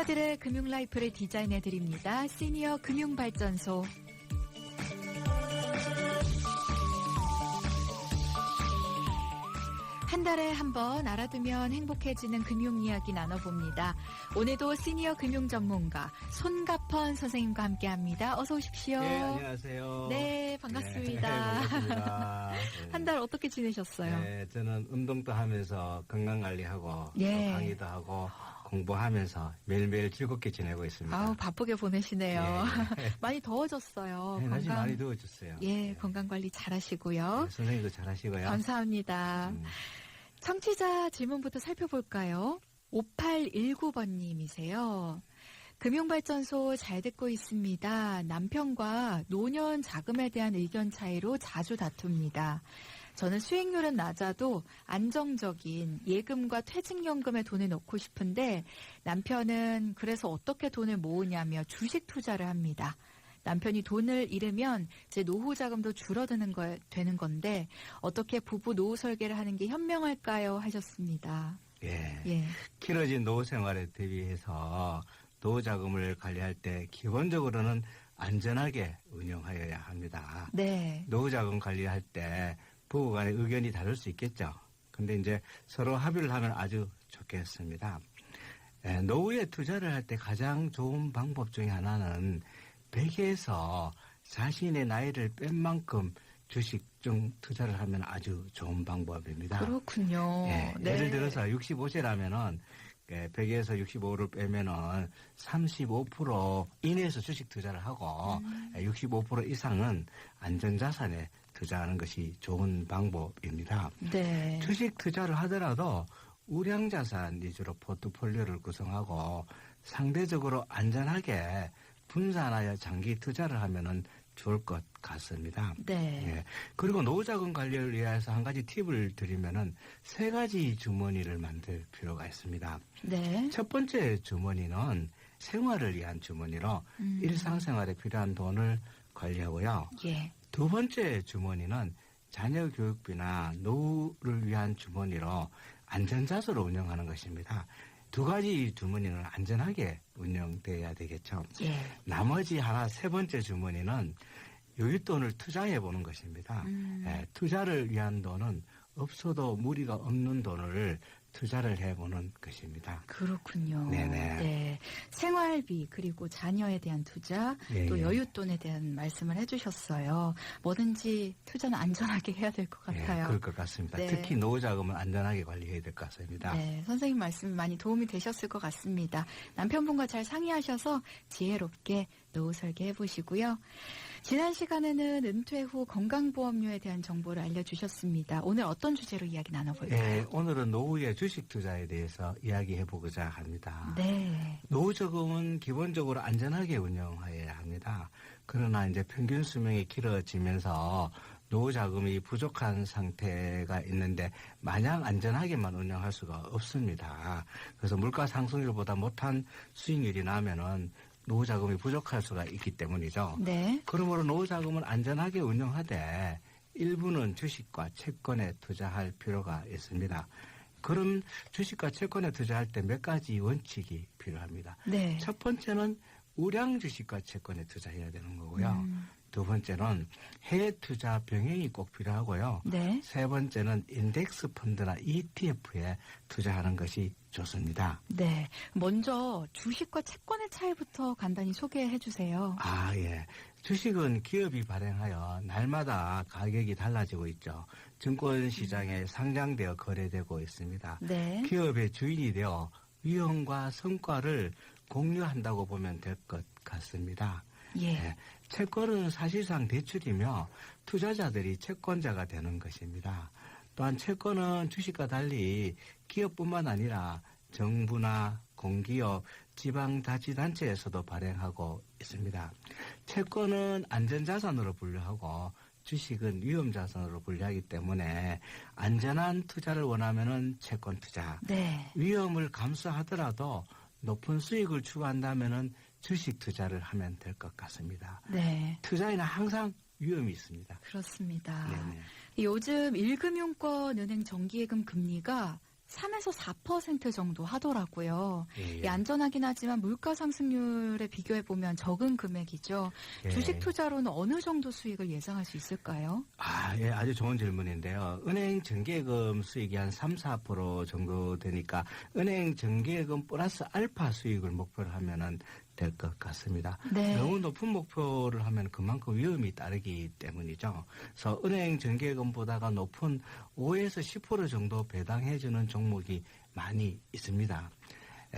시니어들의 금융 라이프를 디자인해 드립니다. 시니어 금융발전소. 한 달에 한 번 알아두면 행복해지는 금융 이야기 나눠봅니다. 오늘도 시니어 금융 전문가 손갑헌 선생님과 함께합니다. 어서 오십시오. 네, 안녕하세요. 네, 반갑습니다. 네, 반갑습니다. 네. 한 달 어떻게 지내셨어요? 네, 저는 운동도 하면서 건강관리하고 예. 또 강의도 하고 공부하면서 매일매일 즐겁게 지내고 있습니다. 아우, 바쁘게 보내시네요. 예. 많이 더워졌어요. 네, 날씨 많이 더워졌어요. 예, 건강관리 잘 하시고요. 네, 선생님도 잘 하시고요. 감사합니다. 청취자 질문부터 살펴볼까요? 5819번님이세요. 금융발전소 잘 듣고 있습니다. 남편과 노년 자금에 대한 의견 차이로 자주 다툽니다. 저는 수익률은 낮아도 안정적인 예금과 퇴직연금에 돈을 넣고 싶은데 남편은 그래서 어떻게 돈을 모으냐며 주식 투자를 합니다. 남편이 돈을 잃으면 제 노후 자금도 줄어드는 되는 건데 어떻게 부부 노후 설계를 하는 게 현명할까요? 하셨습니다. 예. 길어진 노후 생활에 대비해서 노후 자금을 관리할 때 기본적으로는 안전하게 운영하여야 합니다. 네. 노후 자금 관리할 때 부부 간의 의견이 다를 수 있겠죠. 근데 이제 서로 합의를 하면 아주 좋겠습니다. 노후에 투자를 할 때 가장 좋은 방법 중에 하나는 베개에서 자신의 나이를 뺀 만큼 주식 중 투자를 하면 아주 좋은 방법입니다. 그렇군요. 네. 예를 들어서 65세라면은 베개에서 65를 빼면은 35% 이내에서 주식 투자를 하고 65% 이상은 안전자산에 투자하는 것이 좋은 방법입니다. 네. 주식 투자를 하더라도 우량자산 위주로 포트폴리오를 구성하고 상대적으로 안전하게 분산하여 장기 투자를 하면은 좋을 것 같습니다. 네. 예. 그리고 노후자금 관리를 위해서 한 가지 팁을 드리면은 세 가지 주머니를 만들 필요가 있습니다. 네. 첫 번째 주머니는 생활을 위한 주머니로 일상생활에 필요한 돈을 관리하고요. 예. 두 번째 주머니는 자녀 교육비나 노후를 위한 주머니로 안전자산으로 운영하는 것입니다. 두 가지 주머니는 안전하게 운영돼야 되겠죠. 예. 나머지 하나 세 번째 주머니는 여윳돈을 투자해 보는 것입니다. 투자를 위한 돈은 없어도 무리가 없는 돈을 투자를 해보는 것입니다. 그렇군요. 네네. 네. 생활비 그리고 자녀에 대한 투자 예, 또 예. 여윳돈에 대한 말씀을 해주셨어요. 뭐든지 투자는 안전하게 해야 될 것 같아요. 그럴 것 같습니다. 네. 특히 노후자금은 안전하게 관리해야 될 것 같습니다. 네, 선생님 말씀 많이 도움이 되셨을 것 같습니다. 남편분과 잘 상의하셔서 지혜롭게 노후 설계해 보시고요. 지난 시간에는 은퇴 후 건강보험료에 대한 정보를 알려주셨습니다. 오늘 어떤 주제로 이야기 나눠볼까요? 네, 오늘은 노후의 주식 투자에 대해서 이야기해 보고자 합니다. 네. 노후자금은 기본적으로 안전하게 운영해야 합니다. 그러나 이제 평균 수명이 길어지면서 노후자금이 부족한 상태가 있는데 마냥 안전하게만 운영할 수가 없습니다. 그래서 물가 상승률보다 못한 수익률이 나면은 노후자금이 부족할 수가 있기 때문이죠. 네. 그러므로 노후자금은 안전하게 운영하되 일부는 주식과 채권에 투자할 필요가 있습니다. 그럼 주식과 채권에 투자할 때 몇 가지 원칙이 필요합니다. 네. 첫 번째는 우량 주식과 채권에 투자해야 되는 거고요. 두 번째는 해외 투자 병행이 꼭 필요하고요. 네. 세 번째는 인덱스 펀드나 ETF에 투자하는 것이 좋습니다. 네. 먼저 주식과 채권의 차이부터 간단히 소개해 주세요. 아, 예. 주식은 기업이 발행하여 날마다 가격이 달라지고 있죠. 증권시장에 상장되어 거래되고 있습니다. 네. 기업의 주인이 되어 위험과 성과를 공유한다고 보면 될 것 같습니다. 예. 예. 채권은 사실상 대출이며 투자자들이 채권자가 되는 것입니다. 또한 채권은 주식과 달리 기업뿐만 아니라 정부나 공기업, 지방자치단체에서도 발행하고 있습니다. 채권은 안전자산으로 분류하고 주식은 위험자산으로 분류하기 때문에 안전한 투자를 원하면은 채권 투자, 네. 위험을 감수하더라도 높은 수익을 추구한다면은 주식 투자를 하면 될 것 같습니다. 네. 투자에는 항상 위험이 있습니다. 그렇습니다. 네네. 요즘 1금융권 은행 정기예금 금리가 3에서 4% 정도 하더라고요. 예, 이 안전하긴 하지만 물가 상승률에 비교해 보면 적은 금액이죠. 예. 주식 투자로는 어느 정도 수익을 예상할 수 있을까요? 예, 아주 좋은 질문인데요. 은행 정기예금 수익이 한 3, 4% 정도 되니까 은행 정기예금 플러스 알파 수익을 목표로 하면은 될 것 같습니다. 네. 너무 높은 목표를 하면 그만큼 위험이 따르기 때문이죠. 그래서 은행 정기예금보다가 높은 5에서 10% 정도 배당해주는 종목이 많이 있습니다.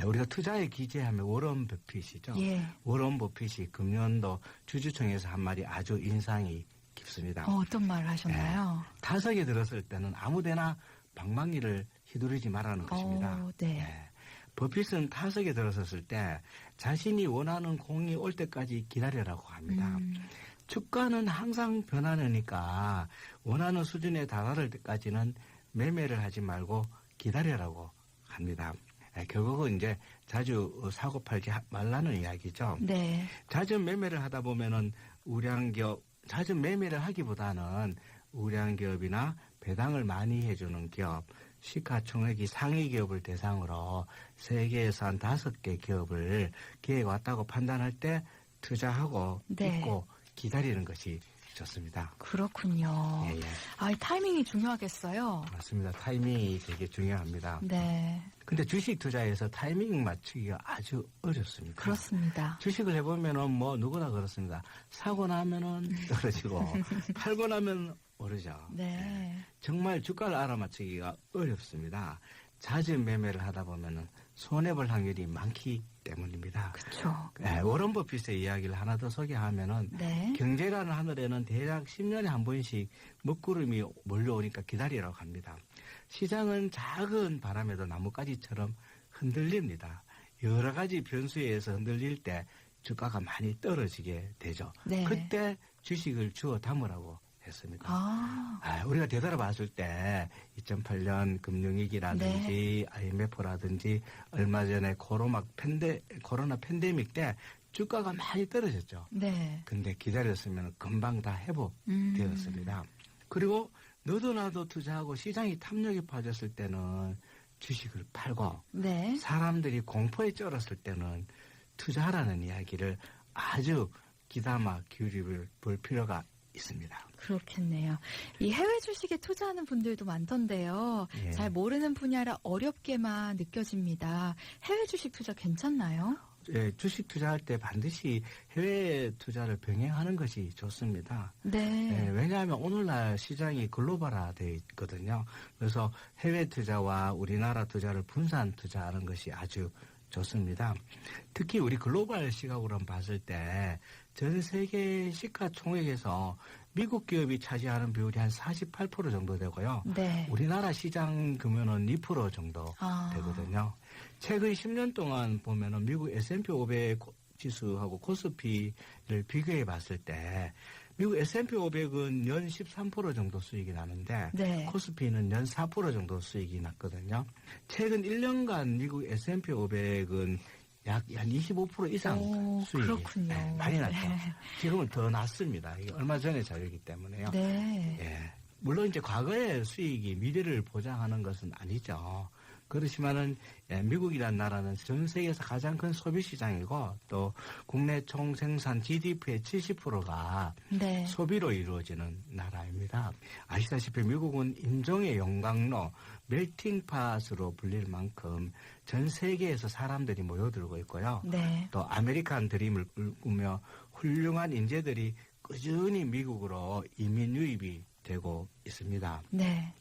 우리가 투자에 기재하면 워런 버핏이죠. 예. 워런 버핏이 금년도 주주총회에서 한 말이 아주 인상이 깊습니다. 어떤 말을 하셨나요? 타석에 들었을 때는 아무데나 방망이를 휘두르지 말라는 것입니다. 네. 버핏은 타석에 들어섰을 때 자신이 원하는 공이 올 때까지 기다리라고 합니다. 주가는 항상 변하니까 원하는 수준에 달할 때까지는 매매를 하지 말고 기다리라고 합니다. 결국은 이제 자주 사고 팔지 말라는 이야기죠. 네. 자주 매매를 하다 보면은 우량기업, 자주 매매를 하기보다는 우량기업이나 배당을 많이 해주는 기업, 시가총액이 상위 기업을 대상으로 세계에서 한 5개 기업을 기회가 왔다고 판단할 때 투자하고 네. 있고 기다리는 것이 좋습니다. 그렇군요. 예, 예. 이 타이밍이 중요하겠어요. 맞습니다. 타이밍이 되게 중요합니다. 네. 근데 주식 투자에서 타이밍 맞추기가 아주 어렵습니다. 그렇습니다. 주식을 해보면은 뭐 누구나 그렇습니다. 사고 나면은 떨어지고 팔고 나면 오르죠. 네. 정말 주가를 알아맞추기가 어렵습니다. 잦은 매매를 하다 보면은 손해볼 확률이 많기 때문입니다. 그렇죠. 워런 버핏의 이야기를 하나 더 소개하면은 네. 경제라는 하늘에는 대략 10년에 한 번씩 먹구름이 몰려오니까 기다리라고 합니다. 시장은 작은 바람에도 나뭇가지처럼 흔들립니다. 여러 가지 변수에 의해서 흔들릴 때 주가가 많이 떨어지게 되죠. 네. 그때 주식을 주워 담으라고 했습니다. 우리가 되돌아봤을 때 2008년 금융위기라든지 IMF라든지 얼마 전에 코로나 팬데믹 때 주가가 많이 떨어졌죠. 네. 근데 기다렸으면 금방 다 회복되었습니다. 그리고 너도 나도 투자하고 시장이 탐욕에 빠졌을 때는 주식을 팔고 네. 사람들이 공포에 쩔었을 때는 투자하라는 이야기를 아주 귀담아 기울여 볼 필요가 있습니다. 그렇겠네요. 이 해외 주식에 투자하는 분들도 많던데요. 예. 잘 모르는 분야라 어렵게만 느껴집니다. 해외 주식 투자 괜찮나요? 예, 주식 투자할 때 반드시 해외 투자를 병행하는 것이 좋습니다. 네. 예, 왜냐하면 오늘날 시장이 글로벌화되어 있거든요. 그래서 해외 투자와 우리나라 투자를 분산 투자하는 것이 아주 좋습니다. 특히 우리 글로벌 시각으로 봤을 때 전 세계 시가총액에서 미국 기업이 차지하는 비율이 한 48% 정도 되고요. 네. 우리나라 시장 규모는 2% 정도 되거든요. 최근 10년 동안 보면은 미국 S&P 500 지수하고 코스피를 비교해 봤을 때 미국 S&P 500은 연 13% 정도 수익이 나는데 네. 코스피는 연 4% 정도 수익이 났거든요. 최근 1년간 미국 S&P 500은 약 한 25% 이상 수익이 그렇군요. 많이 났죠. 네. 지금은 더 낮습니다. 이게 얼마 전에 자료이기 때문에요. 네. 예. 물론 이제 과거의 수익이 미래를 보장하는 것은 아니죠. 그렇지만은 미국이라는 나라는 전 세계에서 가장 큰 소비 시장이고 또 국내 총 생산 GDP의 70%가 네. 소비로 이루어지는 나라입니다. 아시다시피 미국은 인종의 용광로, 멜팅팟으로 불릴 만큼 전 세계에서 사람들이 모여들고 있고요. 네. 또 아메리칸 드림을 꾸며 훌륭한 인재들이 꾸준히 미국으로 이민 유입이 되고 있습니다. 네.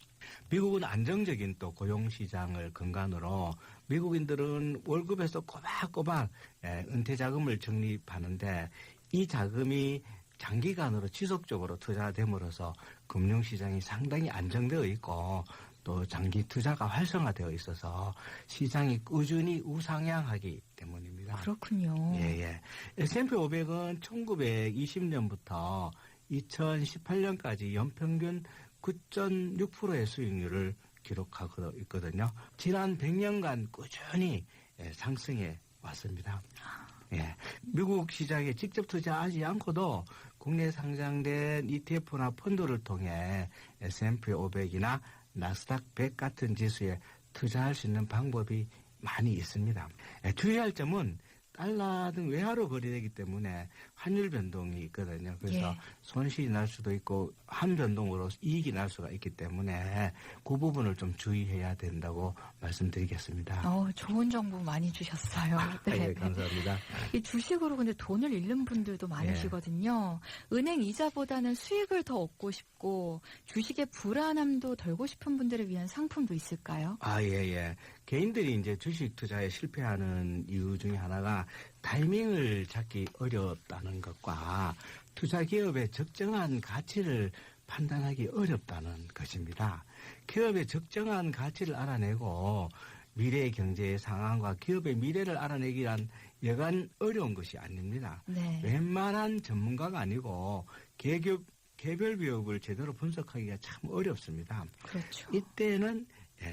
미국은 안정적인 또 고용시장을 근간으로 미국인들은 월급에서 꼬박꼬박 은퇴 자금을 적립하는데 이 자금이 장기간으로 지속적으로 투자됨으로써 금융시장이 상당히 안정되어 있고 또 장기 투자가 활성화되어 있어서 시장이 꾸준히 우상향하기 때문입니다. 그렇군요. 예. S&P 500은 1920년부터 2018년까지 연평균 9.6%의 수익률을 기록하고 있거든요. 지난 100년간 꾸준히 상승해 왔습니다. 예. 미국 시장에 직접 투자하지 않고도 국내 상장된 ETF나 펀드를 통해 S&P 500이나 나스닥 100 같은 지수에 투자할 수 있는 방법이 많이 있습니다. 주의할 점은 달러 등 외화로 거래되기 때문에 환율 변동이 있거든요. 그래서 예. 손실이 날 수도 있고 한 변동으로 이익이 날 수가 있기 때문에 그 부분을 좀 주의해야 된다고 말씀드리겠습니다. 좋은 정보 많이 주셨어요. 네. 예, 감사합니다. 이 주식으로 근데 돈을 잃는 분들도 많으시거든요. 은행 이자보다는 수익을 더 얻고 싶고 주식의 불안함도 덜고 싶은 분들을 위한 상품도 있을까요? 예. 개인들이 이제 주식 투자에 실패하는 이유 중에 하나가 타이밍을 잡기 어렵다는 것과 투자 기업의 적정한 가치를 판단하기 어렵다는 것입니다. 기업의 적정한 가치를 알아내고 미래의 경제의 상황과 기업의 미래를 알아내기란 여간 어려운 것이 아닙니다. 네. 웬만한 전문가가 아니고 개별 기업을 제대로 분석하기가 참 어렵습니다. 그렇죠. 이때는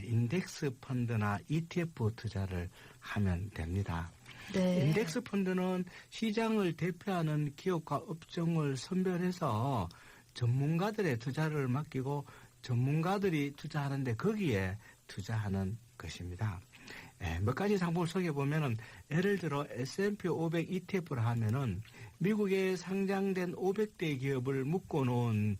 인덱스 펀드나 ETF 투자를 하면 됩니다. 네. 인덱스 펀드는 시장을 대표하는 기업과 업종을 선별해서 전문가들의 투자를 맡기고 전문가들이 투자하는데 거기에 투자하는 것입니다. 몇 가지 상품을 소개해보면은 예를 들어 S&P 500 ETF를 하면은 미국에 상장된 500대 기업을 묶어놓은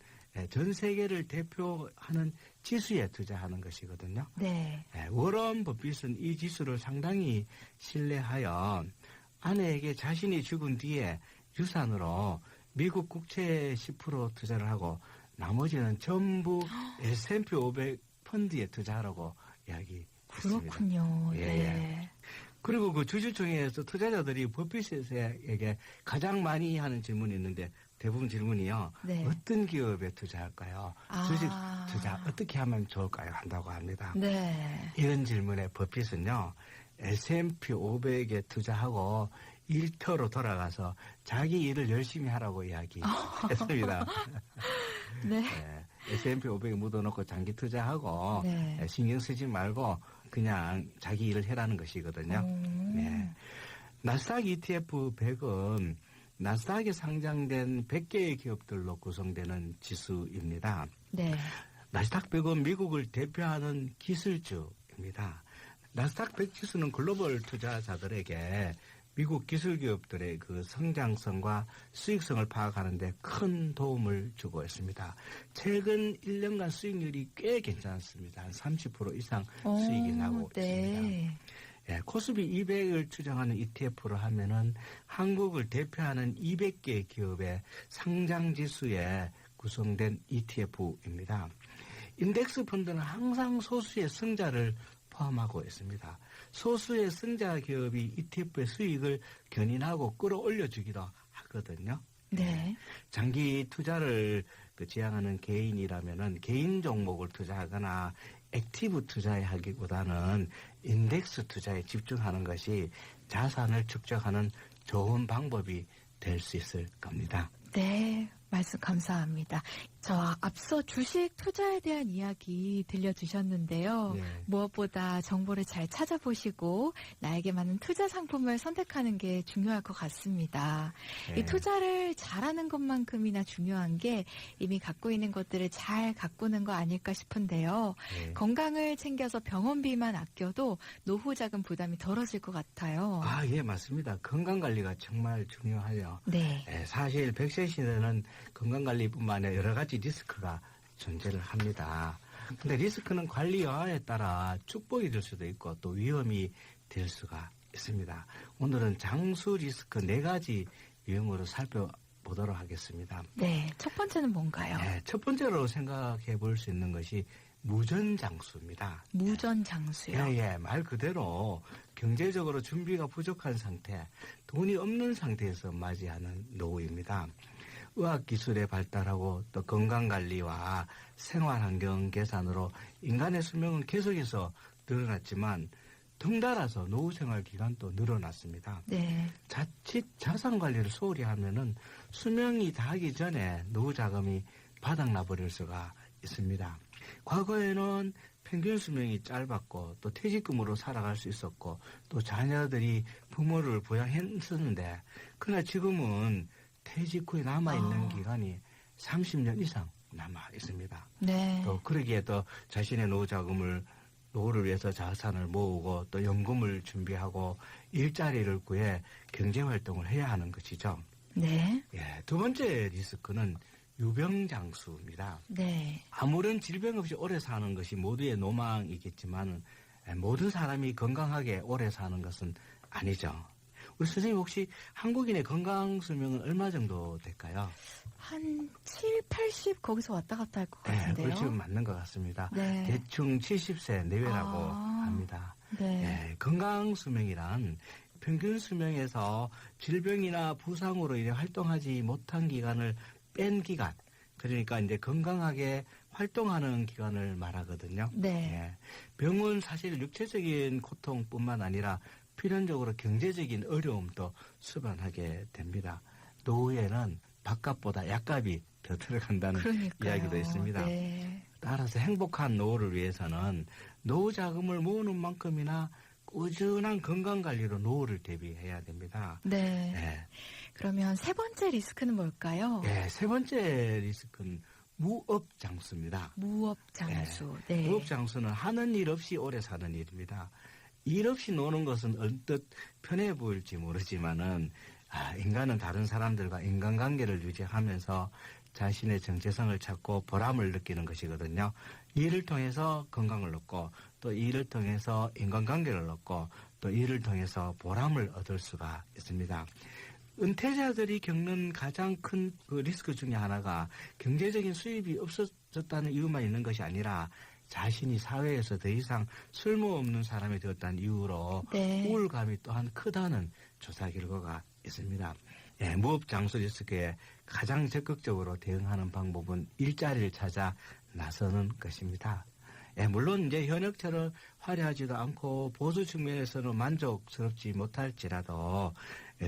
전 세계를 대표하는 지수에 투자하는 것이거든요. 네. 워런 버핏은 이 지수를 상당히 신뢰하여 아내에게 자신이 죽은 뒤에 유산으로 미국 국채에 10% 투자를 하고 나머지는 전부 S&P 500 펀드에 투자하라고 이야기했습니다. 그렇군요. 예. 네. 그리고 그 주주총회에서 투자자들이 버핏에게 가장 많이 하는 질문이 있는데 대부분 질문이요. 네. 어떤 기업에 투자할까요? 주식 투자 어떻게 하면 좋을까요? 한다고 합니다. 네. 이런 질문에 버핏은요. S&P 500에 투자하고 일터로 돌아가서 자기 일을 열심히 하라고 이야기했습니다. 네. S&P 500에 묻어놓고 장기 투자하고 네. 신경 쓰지 말고 그냥 자기 일을 해라는 것이거든요. 네. 나스닥 ETF 100은 나스닥에 상장된 100개의 기업들로 구성되는 지수입니다. 네. 나스닥 100은 미국을 대표하는 기술주입니다. 나스닥 100 지수는 글로벌 투자자들에게 미국 기술 기업들의 그 성장성과 수익성을 파악하는 데 큰 도움을 주고 있습니다. 최근 1년간 수익률이 꽤 괜찮습니다. 한 30% 이상 수익이 나고 있습니다. 코스피 200을 추정하는 ETF로 하면은 한국을 대표하는 200개 기업의 상장 지수에 구성된 ETF입니다. 인덱스 펀드는 항상 소수의 승자를 포함하고 있습니다. 소수의 승자 기업이 ETF의 수익을 견인하고 끌어올려주기도 하거든요. 네. 장기 투자를 지향하는 개인이라면은 개인 종목을 투자하거나 액티브 투자에 하기보다는 인덱스 투자에 집중하는 것이 자산을 축적하는 좋은 방법이 될 수 있을 겁니다. 네. 말씀 감사합니다. 저 앞서 주식 투자에 대한 이야기 들려주셨는데요. 네. 무엇보다 정보를 잘 찾아보시고 나에게 맞는 투자 상품을 선택하는 게 중요할 것 같습니다. 네. 이 투자를 잘하는 것만큼이나 중요한 게 이미 갖고 있는 것들을 잘 가꾸는 거 아닐까 싶은데요. 네. 건강을 챙겨서 병원비만 아껴도 노후 자금 부담이 덜어질 것 같아요. 예, 맞습니다. 건강관리가 정말 중요하죠. 네. 사실 100세 시대는 건강관리뿐만 아니라 여러 가지 리스크가 존재를 합니다. 근데 리스크는 관리 여하에 따라 축복이 될 수도 있고 또 위험이 될 수가 있습니다. 오늘은 장수 리스크 4가지 유형으로 살펴보도록 하겠습니다. 네. 첫 번째는 뭔가요? 네, 첫 번째로 생각해 볼 수 있는 것이 무전장수입니다. 무전장수요. 예, 말 그대로 경제적으로 준비가 부족한 상태, 돈이 없는 상태에서 맞이하는 노후입니다. 의학기술의 발달하고 또 건강관리와 생활환경 개선으로 인간의 수명은 계속해서 늘어났지만 덩달아서 노후생활 기간도 늘어났습니다. 네. 자칫 자산관리를 소홀히 하면은 수명이 다하기 전에 노후자금이 바닥나 버릴 수가 있습니다. 과거에는 평균 수명이 짧았고 또 퇴직금으로 살아갈 수 있었고 또 자녀들이 부모를 부양했었는데 그러나 지금은 퇴직 후에 남아있는 기간이 30년 이상 남아 있습니다. 네. 또 그러기에 또 자신의 노후 자금을 노후를 위해서 자산을 모으고 또 연금을 준비하고 일자리를 구해 경제활동을 해야 하는 것이죠. 네. 예, 두 번째 리스크는 유병장수입니다. 네. 아무런 질병 없이 오래 사는 것이 모두의 로망이겠지만 모든 사람이 건강하게 오래 사는 것은 아니죠. 우리 선생님 혹시 한국인의 건강 수명은 얼마 정도 될까요? 한 7, 80 거기서 왔다 갔다 할 것 같은데요. 네, 지금 맞는 것 같습니다. 네. 대충 70세 내외라고 합니다. 네. 예, 건강 수명이란 평균 수명에서 질병이나 부상으로 인해 활동하지 못한 기간을 뺀 기간, 그러니까 이제 건강하게 활동하는 기간을 말하거든요. 네. 예, 병은 사실 육체적인 고통뿐만 아니라 필연적으로 경제적인 어려움도 수반하게 됩니다. 노후에는 밥값보다 약값이 더 들어간다는 그러니까요. 이야기도 있습니다. 네. 따라서 행복한 노후를 위해서는 노후 자금을 모으는 만큼이나 꾸준한 건강관리로 노후를 대비해야 됩니다. 네. 예. 그러면 세 번째 리스크는 뭘까요? 예, 세 번째 리스크는 무업장수입니다. 무업장수. 네. 무업장수는 하는 일 없이 오래 사는 일입니다. 일 없이 노는 것은 언뜻 편해 보일지 모르지만은 인간은 다른 사람들과 인간관계를 유지하면서 자신의 정체성을 찾고 보람을 느끼는 것이거든요. 일을 통해서 건강을 얻고 또 일을 통해서 인간관계를 얻고 또 일을 통해서 보람을 얻을 수가 있습니다. 은퇴자들이 겪는 가장 큰 그 리스크 중에 하나가 경제적인 수입이 없어졌다는 이유만 있는 것이 아니라 자신이 사회에서 더 이상 쓸모없는 사람이 되었다는 이유로 네. 우울감이 또한 크다는 조사 결과가 있습니다. 예, 무업장수 리스크에 가장 적극적으로 대응하는 방법은 일자리를 찾아 나서는 것입니다. 예, 물론 이제 현역처럼 화려하지도 않고 보수 측면에서는 만족스럽지 못할지라도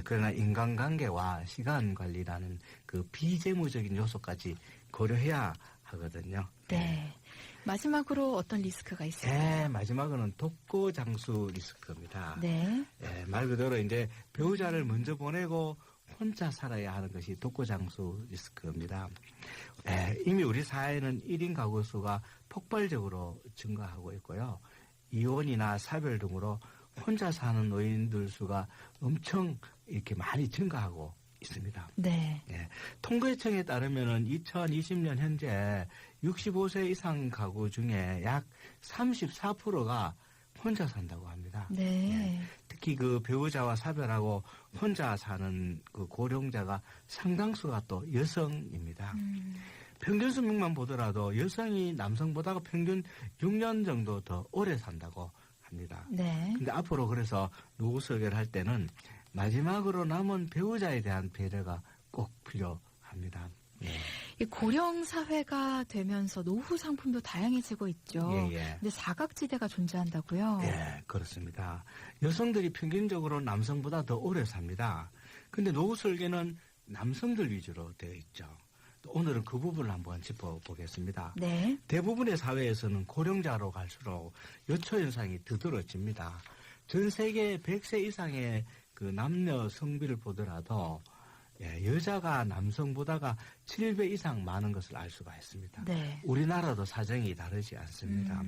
그러나 인간관계와 시간 관리라는 그 비재무적인 요소까지 고려해야 하거든요. 네. 마지막으로 어떤 리스크가 있을까요? 예, 마지막으로는 독거장수 리스크입니다. 네. 예, 말 그대로 이제 배우자를 먼저 보내고 혼자 살아야 하는 것이 독거장수 리스크입니다. 예, 이미 우리 사회는 1인 가구 수가 폭발적으로 증가하고 있고요. 이혼이나 사별 등으로 혼자 사는 노인들 수가 엄청 이렇게 많이 증가하고 있습니다. 네. 예, 통계청에 따르면은 2020년 현재 65세 이상 가구 중에 약 34%가 혼자 산다고 합니다. 네. 특히 그 배우자와 사별하고 혼자 사는 그 고령자가 상당수가 또 여성입니다. 평균 수명만 보더라도 여성이 남성보다 평균 6년 정도 더 오래 산다고 합니다. 네. 근데 앞으로 그래서 노후 설계를 할 때는 마지막으로 남은 배우자에 대한 배려가 꼭 필요합니다. 예. 이 고령 사회가 되면서 노후 상품도 다양해지고 있죠. 예, 예. 근데 사각지대가 존재한다고요? 예, 그렇습니다. 여성들이 평균적으로 남성보다 더 오래 삽니다. 근데 노후 설계는 남성들 위주로 되어 있죠. 또 오늘은 그 부분을 한번 짚어보겠습니다. 네. 대부분의 사회에서는 고령자로 갈수록 여초 현상이 두드러집니다. 전 세계 100세 이상의 그 남녀 성비를 보더라도 여자가 남성보다가 7배 이상 많은 것을 알 수가 있습니다. 네. 우리나라도 사정이 다르지 않습니다.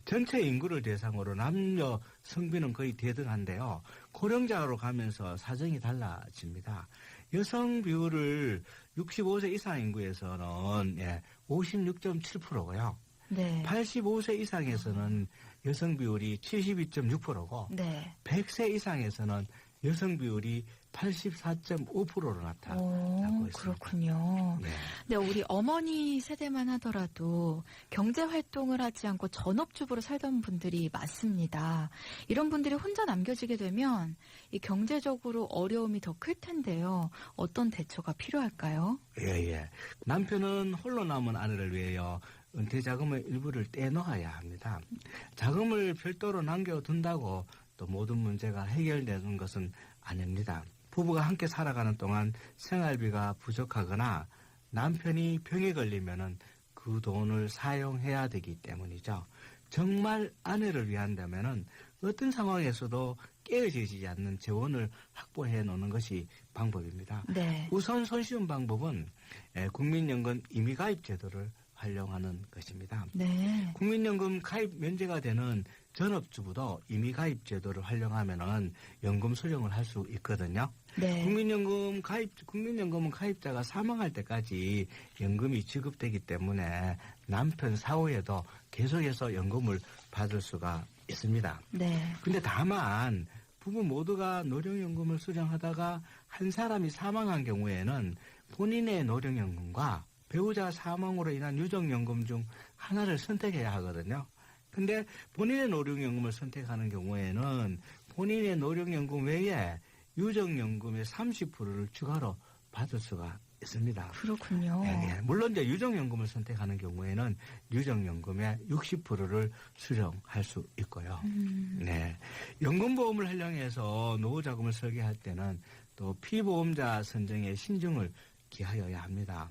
전체 인구를 대상으로 남녀 성비는 거의 대등한데요. 고령자로 가면서 사정이 달라집니다. 여성 비율을 65세 이상 인구에서는 56.7%고요. 네. 85세 이상에서는 여성 비율이 72.6%고 네. 100세 이상에서는 여성 비율이 84.5%로 나타나고 있습니다. 그렇군요. 네. 근데 우리 어머니 세대만 하더라도 경제 활동을 하지 않고 전업주부로 살던 분들이 많습니다. 이런 분들이 혼자 남겨지게 되면 이 경제적으로 어려움이 더 클 텐데요. 어떤 대처가 필요할까요? 예. 남편은 홀로 남은 아내를 위하여 은퇴 자금의 일부를 떼놓아야 합니다. 자금을 별도로 남겨둔다고 또 모든 문제가 해결되는 것은 아닙니다. 부부가 함께 살아가는 동안 생활비가 부족하거나 남편이 병에 걸리면은 그 돈을 사용해야 되기 때문이죠. 정말 아내를 위한다면은 어떤 상황에서도 깨어지지 않는 재원을 확보해 놓는 것이 방법입니다. 네. 우선 손쉬운 방법은 국민연금 임의가입 제도를 활용하는 것입니다. 네. 국민연금 가입 면제가 되는 전업주부도 임의 가입 제도를 활용하면은 연금 수령을 할 수 있거든요. 네. 국민연금은 가입자가 사망할 때까지 연금이 지급되기 때문에 남편 사후에도 계속해서 연금을 받을 수가 있습니다. 네. 근데 다만 부부 모두가 노령연금을 수령하다가 한 사람이 사망한 경우에는 본인의 노령연금과 배우자 사망으로 인한 유족연금 중 하나를 선택해야 하거든요. 근데 본인의 노령연금을 선택하는 경우에는 본인의 노령연금 외에 유족연금의 30%를 추가로 받을 수가 있습니다. 그렇군요. 네, 물론 이제 유족연금을 선택하는 경우에는 유족연금의 60%를 수령할 수 있고요. 네, 연금보험을 활용해서 노후자금을 설계할 때는 또 피보험자 선정에 신중을 기하여야 합니다.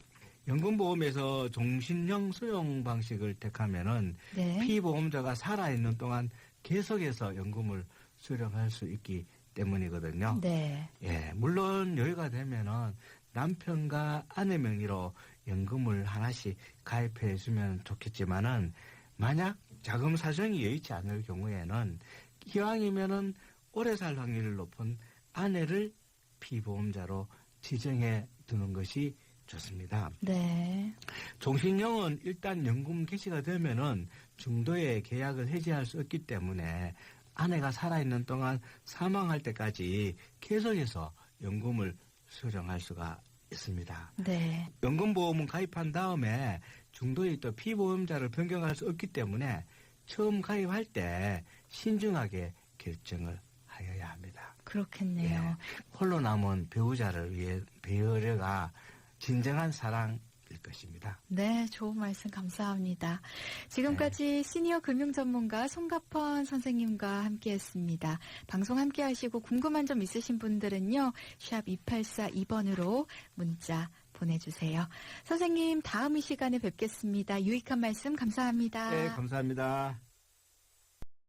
연금보험에서 종신형 수령 방식을 택하면은 네. 피보험자가 살아있는 동안 계속해서 연금을 수령할 수 있기 때문이거든요. 네. 예, 물론 여유가 되면은 남편과 아내 명의로 연금을 하나씩 가입해 주면 좋겠지만은 만약 자금 사정이 여의치 않을 경우에는 기왕이면은 오래 살 확률이 높은 아내를 피보험자로 지정해 두는 것이 좋습니다. 네. 종신형은 일단 연금 개시가 되면은 중도에 계약을 해지할 수 없기 때문에 아내가 살아있는 동안 사망할 때까지 계속해서 연금을 수령할 수가 있습니다. 네. 연금보험은 가입한 다음에 중도에 또 피보험자를 변경할 수 없기 때문에 처음 가입할 때 신중하게 결정을 하여야 합니다. 그렇겠네요. 예, 홀로 남은 배우자를 위해 배려가 진정한 사랑일 것입니다. 네, 좋은 말씀 감사합니다. 지금까지 시니어 금융전문가 송가펀 선생님과 함께했습니다. 방송 함께하시고 궁금한 점 있으신 분들은요. 샵 2842번으로 문자 보내주세요. 선생님, 다음 이 시간에 뵙겠습니다. 유익한 말씀 감사합니다. 네, 감사합니다.